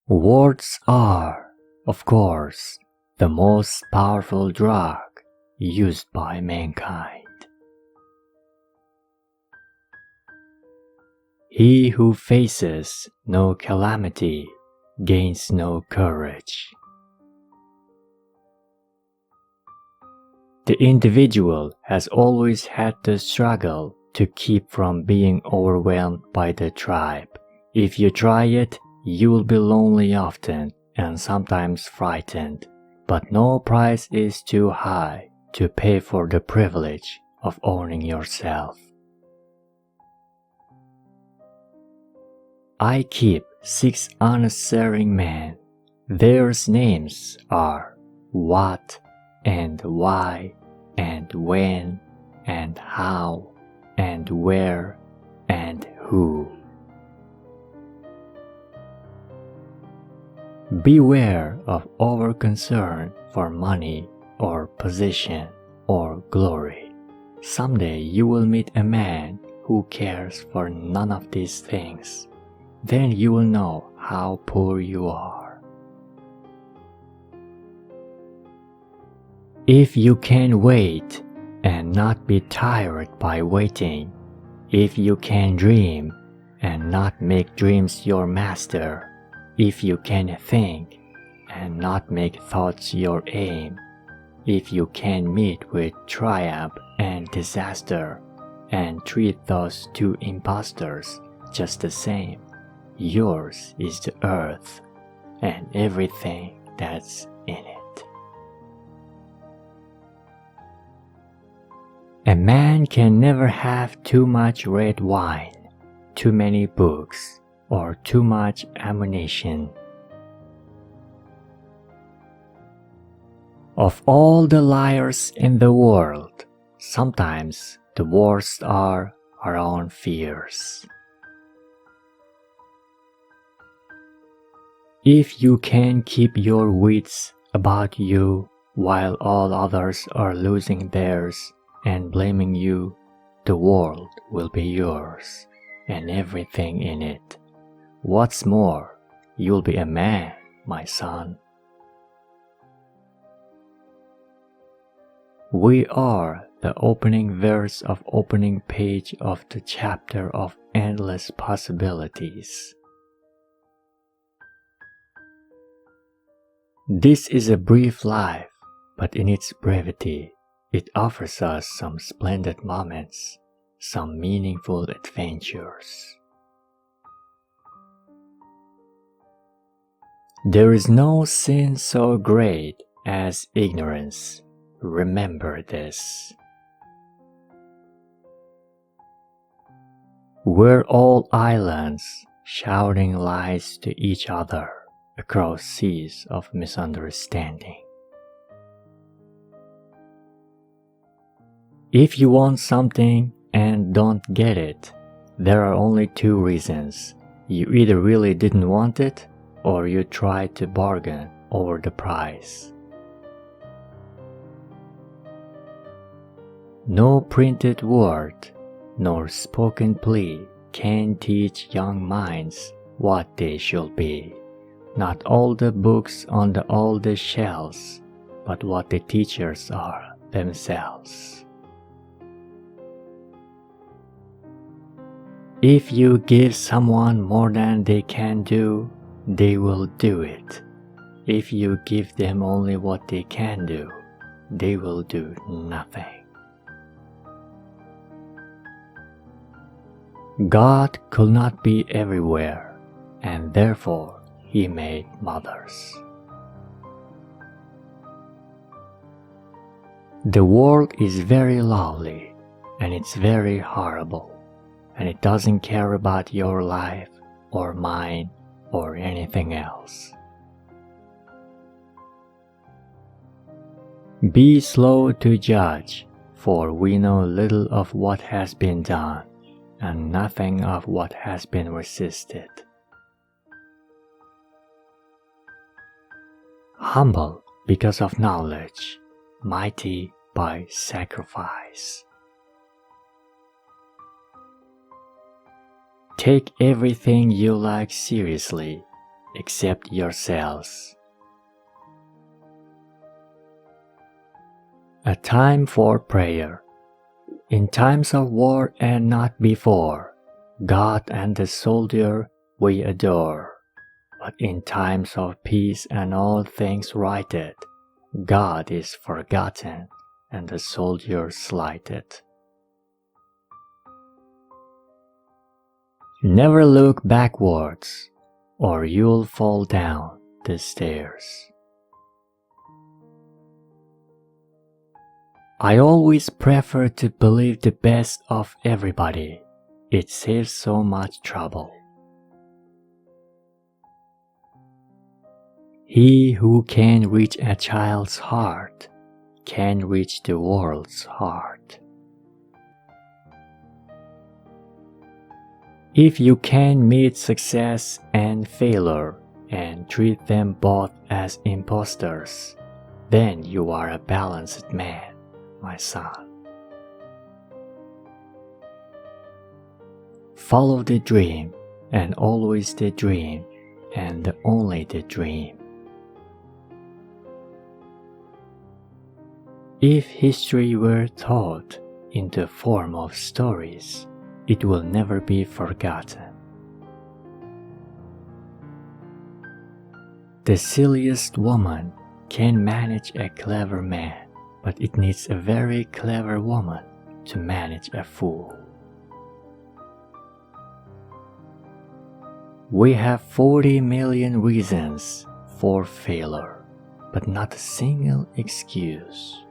Words are, of course, the most powerful drug used by mankind. He who faces no calamity gains no courage. The individual has always had to struggle to keep from being overwhelmed by the tribe. If you try it, you will be lonely often and sometimes frightened, but no price is too high to pay for the privilege of owning yourself. I keep 6 unanswering men. Their names are what and why and when and how and where and who. Beware of over-concern for money or position or glory. Someday you will meet a man who cares for none of these things. Then you will know how poor you are. If you can wait and not be tired by waiting, if you can dream and not make dreams your master, if you can think and not make thoughts your aim, if you can meet with triumph and disaster and treat those 2 impostors just the same, yours is the earth and everything that's in it. A man can never have too much red wine, too many books, or too much ammunition. Of all the liars in the world, sometimes the worst are our own fears. If you can keep your wits about you while all others are losing theirs and blaming you, the world will be yours and everything in it. What's more, you'll be a man, my son. We are the opening verse of opening page of the chapter of endless possibilities. This is a brief life, but in its brevity, it offers us some splendid moments, some meaningful adventures. There is no sin so great as ignorance. Remember this. We're all islands shouting lies to each other across seas of misunderstanding. If you want something and don't get it, there are only 2 reasons. You either really didn't want it, or you tried to bargain over the price. No printed word, nor spoken plea can teach young minds what they should be. Not all the books on the oldest shelves, but what the teachers are themselves. If you give someone more than they can do, they will do it. If you give them only what they can do, they will do nothing. God could not be everywhere, and therefore He made mothers. The world is very lovely, and it's very horrible, and it doesn't care about your life or mine or anything else. Be slow to judge, for we know little of what has been done, and nothing of what has been resisted. Humble because of knowledge, mighty by sacrifice. Take everything you like seriously, except yourselves. A time for prayer. In times of war and not before, God and the soldier we adore. But in times of peace and all things righted, God is forgotten and the soldier slighted. Never look backwards, or you'll fall down the stairs. I always prefer to believe the best of everybody. It saves so much trouble. He who can reach a child's heart can reach the world's heart. If you can meet success and failure and treat them both as impostors, then you are a balanced man, my son. Follow the dream, and always the dream, and only the dream. If history were taught in the form of stories, it will never be forgotten. The silliest woman can manage a clever man, but it needs a very clever woman to manage a fool. We have 40 million reasons for failure, but not a single excuse.